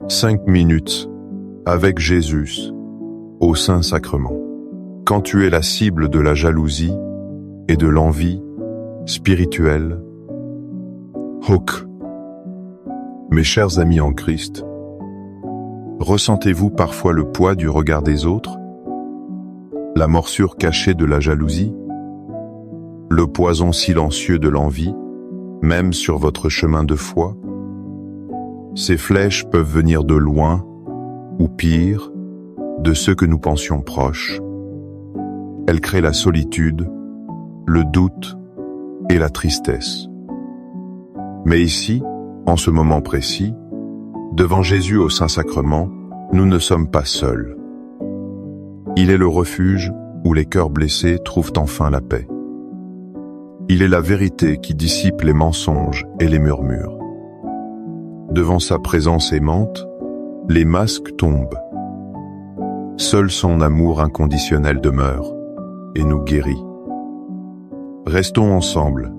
5 minutes avec Jésus au Saint-Sacrement. Quand tu es la cible de la jalousie et de l'envie spirituelle, hook. Mes chers amis en Christ, ressentez-vous parfois le poids du regard des autres, la morsure cachée de la jalousie, le poison silencieux de l'envie, même sur votre chemin de foi? Ces flèches peuvent venir de loin, ou pire, de ceux que nous pensions proches. Elles créent la solitude, le doute et la tristesse. Mais ici, en ce moment précis, devant Jésus au Saint-Sacrement, nous ne sommes pas seuls. Il est le refuge où les cœurs blessés trouvent enfin la paix. Il est la vérité qui dissipe les mensonges et les murmures. Devant sa présence aimante, les masques tombent. Seul son amour inconditionnel demeure et nous guérit. Restons ensemble,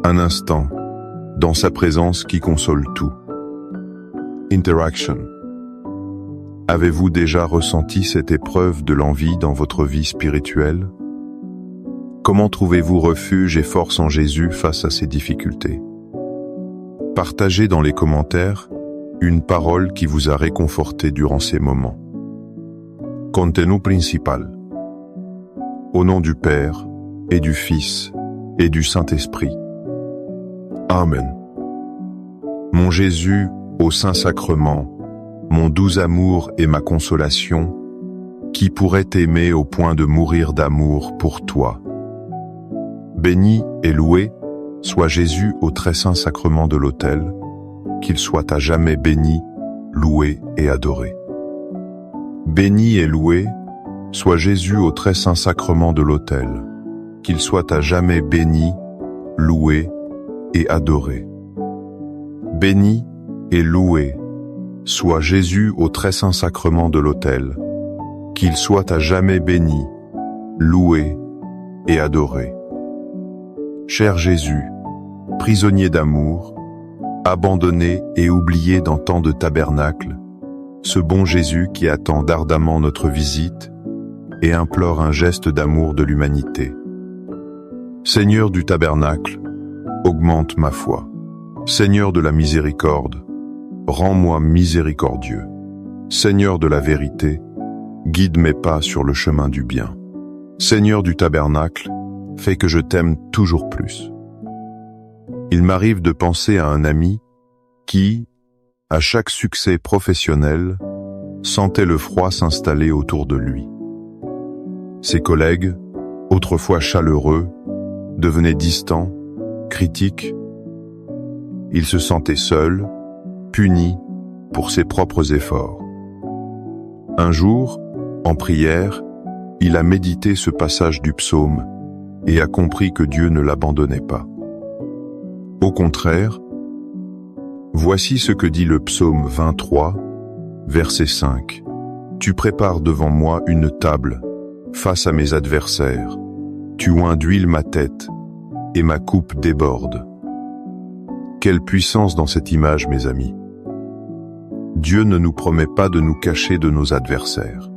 un instant, dans sa présence qui console tout. Interaction. Avez-vous déjà ressenti cette épreuve de l'envie dans votre vie spirituelle? Comment trouvez-vous refuge et force en Jésus face à ces difficultés? Partagez dans les commentaires une parole qui vous a réconforté durant ces moments. Contenu principal. Au nom du Père, et du Fils, et du Saint-Esprit. Amen. Mon Jésus, au Saint-Sacrement, mon doux amour et ma consolation, qui pourrait t'aimer au point de mourir d'amour pour toi. Béni et loué soit Jésus au très saint sacrement de l'autel, qu'il soit à jamais béni, loué et adoré. Béni et loué soit Jésus au très saint sacrement de l'autel, qu'il soit à jamais béni, loué et adoré. Béni et loué soit Jésus au très saint sacrement de l'autel, qu'il soit à jamais béni, loué et adoré. Cher Jésus, prisonnier d'amour, abandonné et oublié dans tant de tabernacles, ce bon Jésus qui attend ardemment notre visite et implore un geste d'amour de l'humanité. Seigneur du tabernacle, augmente ma foi. Seigneur de la miséricorde, rends-moi miséricordieux. Seigneur de la vérité, guide mes pas sur le chemin du bien. Seigneur du tabernacle, fais que je t'aime toujours plus. Il m'arrive de penser à un ami qui, à chaque succès professionnel, sentait le froid s'installer autour de lui. Ses collègues, autrefois chaleureux, devenaient distants, critiques. Il se sentait seul, puni pour ses propres efforts. Un jour, en prière, il a médité ce passage du psaume et a compris que Dieu ne l'abandonnait pas. Au contraire, voici ce que dit le psaume 23, verset 5. Tu prépares devant moi une table, face à mes adversaires. Tu oins d'huile ma tête, et ma coupe déborde. Quelle puissance dans cette image, mes amis. Dieu ne nous promet pas de nous cacher de nos adversaires.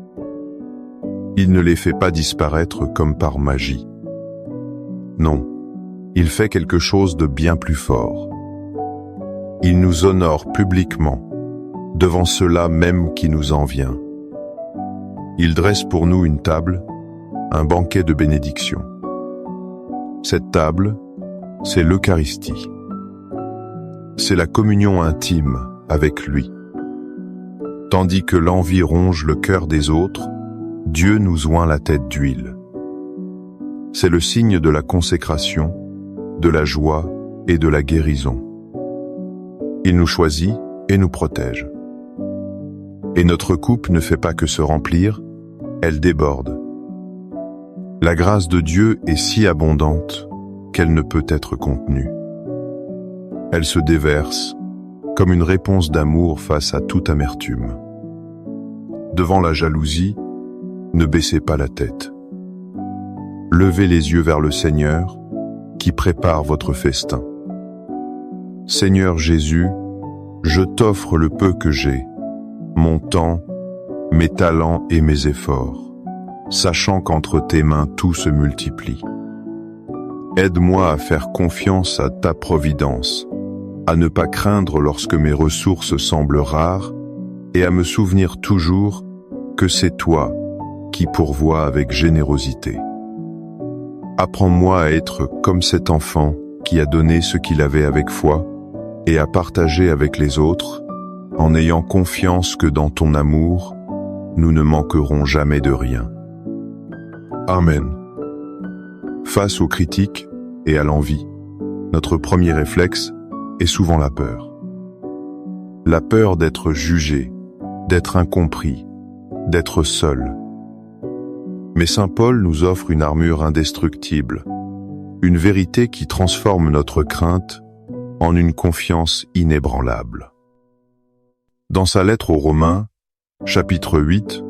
Il ne les fait pas disparaître comme par magie. Non, il fait quelque chose de bien plus fort. Il nous honore publiquement, devant ceux-là même qui nous envient. Il dresse pour nous une table, un banquet de bénédiction. Cette table, c'est l'Eucharistie. C'est la communion intime avec lui. Tandis que l'envie ronge le cœur des autres, Dieu nous oint la tête d'huile. C'est le signe de la consécration, de la joie et de la guérison. Il nous choisit et nous protège. Et notre coupe ne fait pas que se remplir, elle déborde. La grâce de Dieu est si abondante qu'elle ne peut être contenue. Elle se déverse comme une réponse d'amour face à toute amertume. Devant la jalousie, ne baissez pas la tête. Levez les yeux vers le Seigneur qui prépare votre festin. Seigneur Jésus, je t'offre le peu que j'ai, mon temps, mes talents et mes efforts, sachant qu'entre tes mains tout se multiplie. Aide-moi à faire confiance à ta providence, à ne pas craindre lorsque mes ressources semblent rares et à me souvenir toujours que c'est toi qui pourvois avec générosité. Apprends-moi à être comme cet enfant qui a donné ce qu'il avait avec foi et à partager avec les autres en ayant confiance que dans ton amour, nous ne manquerons jamais de rien. Amen. Face aux critiques et à l'envie, notre premier réflexe est souvent la peur. La peur d'être jugé, d'être incompris, d'être seul. Mais Saint Paul nous offre une armure indestructible, une vérité qui transforme notre crainte en une confiance inébranlable. Dans sa lettre aux Romains, chapitre 8,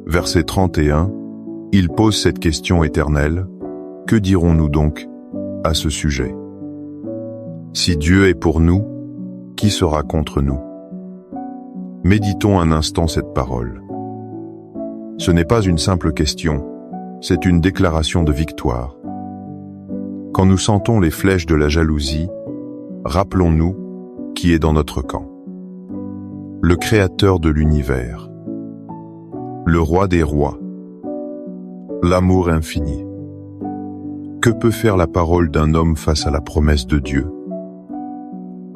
verset 31, il pose cette question éternelle: que dirons-nous donc à ce sujet? Si Dieu est pour nous, qui sera contre nous? Méditons un instant cette parole. Ce n'est pas une simple question, c'est une déclaration de victoire. Quand nous sentons les flèches de la jalousie, rappelons-nous qui est dans notre camp. Le Créateur de l'univers, le Roi des rois, l'amour infini. Que peut faire la parole d'un homme face à la promesse de Dieu?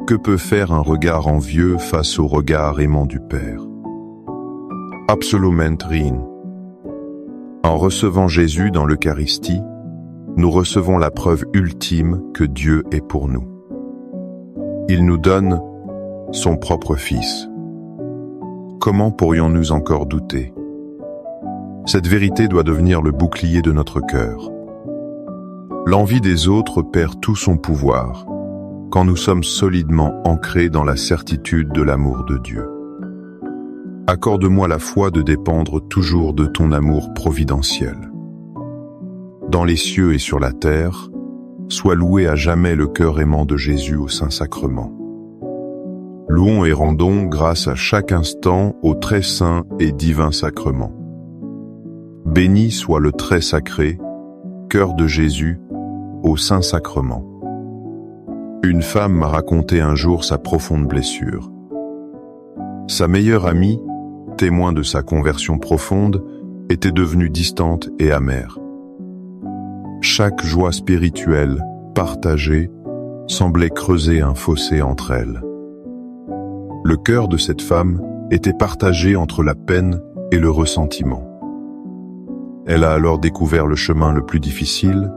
Que peut faire un regard envieux face au regard aimant du Père? Absolument rien. En recevant Jésus dans l'Eucharistie, nous recevons la preuve ultime que Dieu est pour nous. Il nous donne son propre Fils. Comment pourrions-nous encore douter? Cette vérité doit devenir le bouclier de notre cœur. L'envie des autres perd tout son pouvoir quand nous sommes solidement ancrés dans la certitude de l'amour de Dieu. Accorde-moi la foi de dépendre toujours de ton amour providentiel. Dans les cieux et sur la terre, soit loué à jamais le cœur aimant de Jésus au Saint-Sacrement. Louons et rendons grâce à chaque instant au très saint et divin sacrement. Béni soit le très sacré, cœur de Jésus, au Saint-Sacrement. Une femme m'a raconté un jour sa profonde blessure. Sa meilleure amie, témoin de sa conversion profonde, était devenue distante et amère. Chaque joie spirituelle, partagée, semblait creuser un fossé entre elles. Le cœur de cette femme était partagé entre la peine et le ressentiment. Elle a alors découvert le chemin le plus difficile,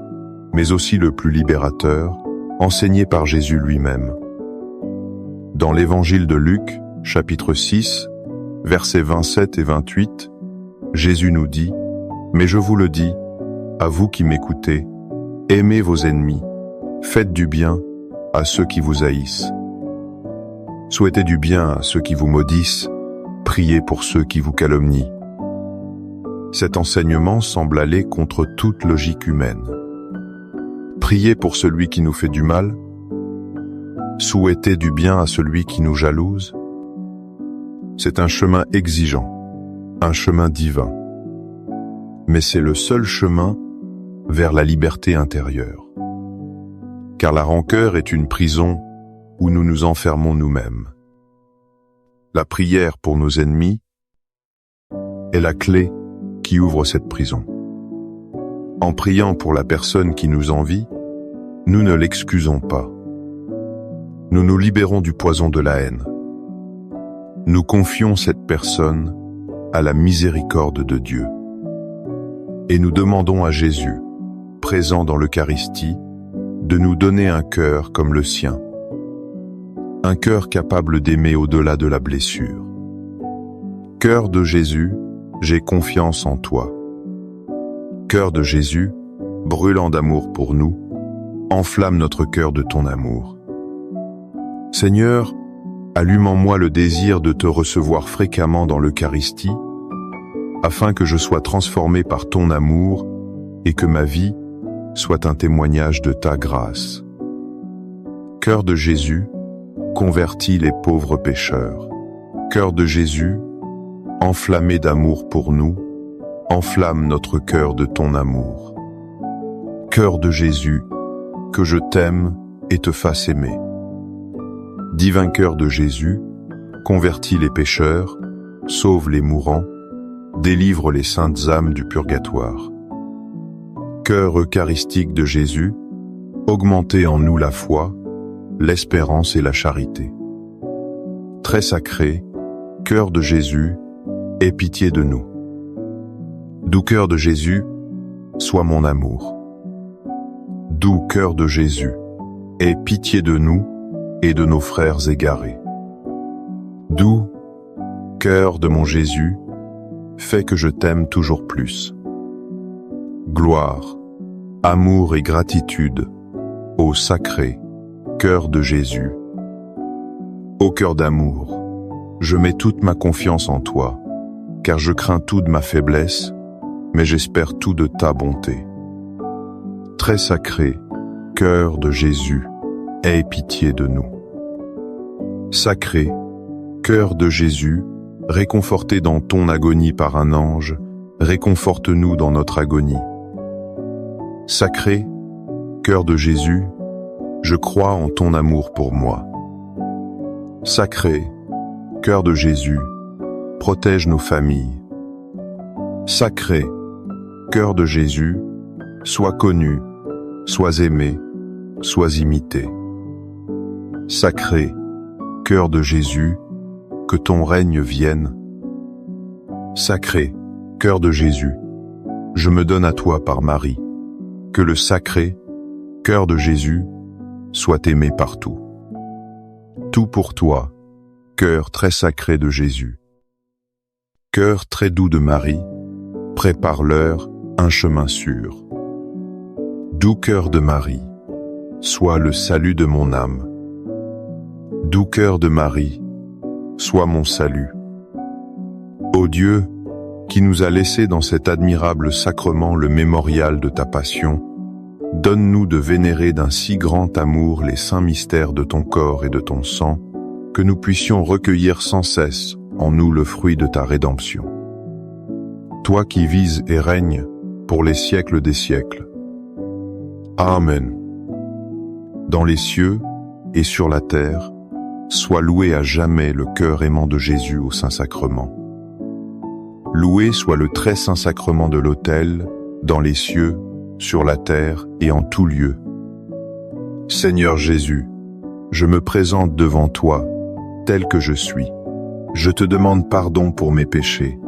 mais aussi le plus libérateur, enseigné par Jésus lui-même. Dans l'évangile de Luc, chapitre 6, versets 27 et 28, Jésus nous dit: « Mais je vous le dis, à vous qui m'écoutez, aimez vos ennemis, faites du bien à ceux qui vous haïssent. Souhaitez du bien à ceux qui vous maudissent, priez pour ceux qui vous calomnient. » Cet enseignement semble aller contre toute logique humaine. Prier pour celui qui nous fait du mal? Souhaiter du bien à celui qui nous jalouse? C'est un chemin exigeant, un chemin divin. Mais c'est le seul chemin vers la liberté intérieure. Car la rancœur est une prison où nous nous enfermons nous-mêmes. La prière pour nos ennemis est la clé qui ouvre cette prison. En priant pour la personne qui nous envie, nous ne l'excusons pas. Nous nous libérons du poison de la haine. Nous confions cette personne à la miséricorde de Dieu. Et nous demandons à Jésus, présent dans l'Eucharistie, de nous donner un cœur comme le sien. Un cœur capable d'aimer au-delà de la blessure. Cœur de Jésus, j'ai confiance en toi. Cœur de Jésus, brûlant d'amour pour nous, enflamme notre cœur de ton amour. Seigneur, allume en moi le désir de te recevoir fréquemment dans l'Eucharistie, afin que je sois transformé par ton amour et que ma vie soit un témoignage de ta grâce. Cœur de Jésus, convertis les pauvres pécheurs. Cœur de Jésus, enflammé d'amour pour nous, enflamme notre cœur de ton amour. Cœur de Jésus, que je t'aime et te fasse aimer. Divin cœur de Jésus, convertis les pécheurs, sauve les mourants, délivre les saintes âmes du purgatoire. Cœur eucharistique de Jésus, augmentez en nous la foi, l'espérance et la charité. Très sacré, cœur de Jésus, aie pitié de nous. Doux cœur de Jésus, sois mon amour. Doux cœur de Jésus, aie pitié de nous et de nos frères égarés. Doux cœur de mon Jésus, fais que je t'aime toujours plus. Gloire, amour et gratitude, ô sacré cœur de Jésus. Ô cœur d'amour, je mets toute ma confiance en toi, car je crains tout de ma faiblesse, mais j'espère tout de ta bonté. Très sacré cœur de Jésus, aie pitié de nous. Sacré cœur de Jésus, réconforté dans ton agonie par un ange, réconforte-nous dans notre agonie. Sacré cœur de Jésus, je crois en ton amour pour moi. Sacré cœur de Jésus, protège nos familles. Sacré cœur de Jésus, sois connu, sois aimé, sois imité. Sacré cœur de Jésus, que ton règne vienne. Sacré cœur de Jésus, je me donne à toi par Marie. Que le sacré cœur de Jésus soit aimé partout. Tout pour toi, cœur très sacré de Jésus. Cœur très doux de Marie, prépare-leur un chemin sûr. Doux cœur de Marie, sois le salut de mon âme. Doux cœur de Marie, sois mon salut. Ô Dieu, qui nous a laissé dans cet admirable sacrement le mémorial de ta passion, donne-nous de vénérer d'un si grand amour les saints mystères de ton corps et de ton sang, que nous puissions recueillir sans cesse en nous le fruit de ta rédemption. Toi qui vises et règnes pour les siècles des siècles. Amen. Dans les cieux et sur la terre, sois loué à jamais le cœur aimant de Jésus au Saint-Sacrement. Loué soit le très saint sacrement de l'autel, dans les cieux, sur la terre et en tout lieu. Seigneur Jésus, je me présente devant toi, tel que je suis. Je te demande pardon pour mes péchés.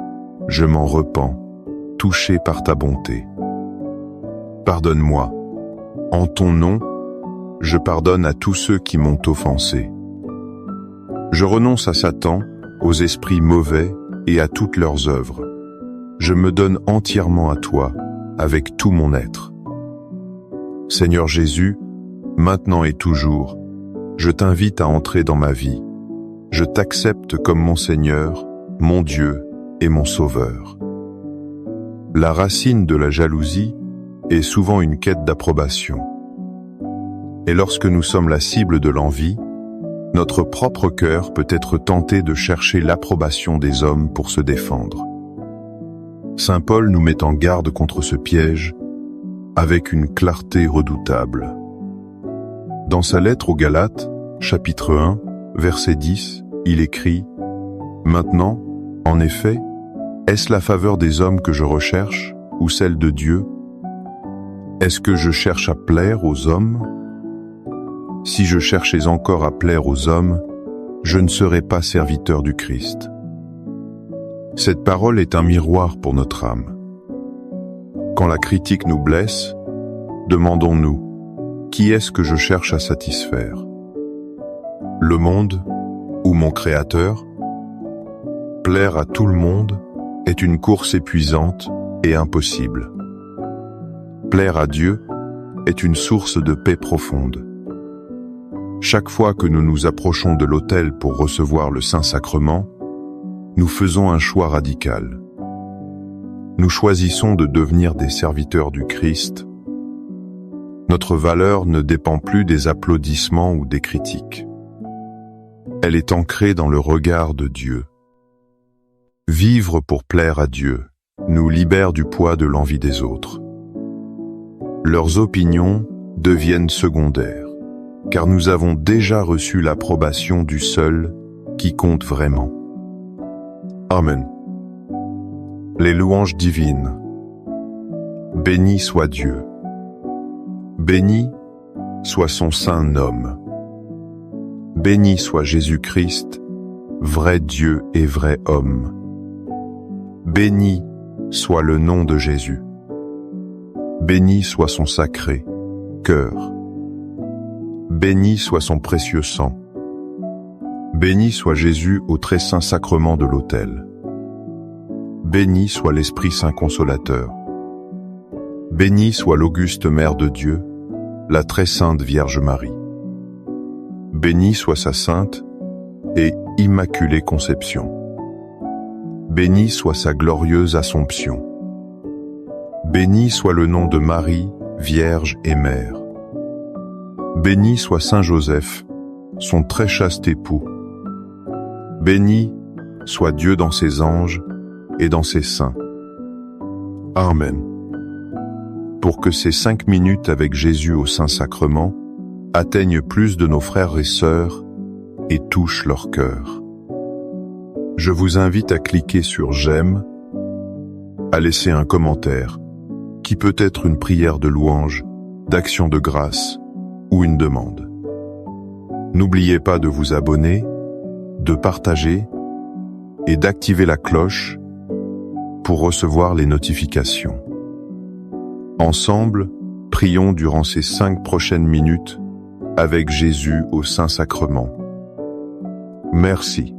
Je m'en repens, touché par ta bonté. Pardonne-moi. En ton nom, je pardonne à tous ceux qui m'ont offensé. Je renonce à Satan, aux esprits mauvais et à toutes leurs œuvres. Je me donne entièrement à toi, avec tout mon être. Seigneur Jésus, maintenant et toujours, je t'invite à entrer dans ma vie. Je t'accepte comme mon Seigneur, mon Dieu et mon Sauveur. La racine de la jalousie est souvent une quête d'approbation. Et lorsque nous sommes la cible de l'envie, notre propre cœur peut être tenté de chercher l'approbation des hommes pour se défendre. Saint Paul nous met en garde contre ce piège avec une clarté redoutable. Dans sa lettre aux Galates, chapitre 1, verset 10, il écrit « Maintenant, en effet, est-ce la faveur des hommes que je recherche ou celle de Dieu? Est-ce que je cherche à plaire aux hommes? Si je cherchais encore à plaire aux hommes, je ne serais pas serviteur du Christ. » Cette parole est un miroir pour notre âme. Quand la critique nous blesse, demandons-nous, qui est-ce que je cherche à satisfaire? Le monde ou mon Créateur? Plaire à tout le monde est une course épuisante et impossible. Plaire à Dieu est une source de paix profonde. Chaque fois que nous nous approchons de l'autel pour recevoir le Saint-Sacrement, nous faisons un choix radical. Nous choisissons de devenir des serviteurs du Christ. Notre valeur ne dépend plus des applaudissements ou des critiques. Elle est ancrée dans le regard de Dieu. Vivre pour plaire à Dieu nous libère du poids de l'envie des autres. Leurs opinions deviennent secondaires, car nous avons déjà reçu l'approbation du seul qui compte vraiment. Amen. Les louanges divines. Béni soit Dieu. Béni soit son saint nom. Béni soit Jésus-Christ, vrai Dieu et vrai homme. Béni soit le nom de Jésus. Béni soit son sacré cœur. Béni soit son précieux sang. Béni soit Jésus au très saint sacrement de l'autel. Béni soit l'Esprit Saint Consolateur. Béni soit l'auguste Mère de Dieu, la très sainte Vierge Marie. Béni soit sa sainte et immaculée conception. Béni soit sa glorieuse Assomption. Béni soit le nom de Marie, Vierge et Mère. Béni soit Saint Joseph, son très chaste époux. Béni soit Dieu dans ses anges et dans ses saints. Amen. Pour que ces 5 minutes avec Jésus au Saint-Sacrement atteignent plus de nos frères et sœurs et touchent leur cœur. Je vous invite à cliquer sur j'aime, à laisser un commentaire, qui peut être une prière de louange, d'action de grâce ou une demande. N'oubliez pas de vous abonner, de partager et d'activer la cloche pour recevoir les notifications. Ensemble, prions durant ces 5 prochaines minutes avec Jésus au Saint-Sacrement. Merci.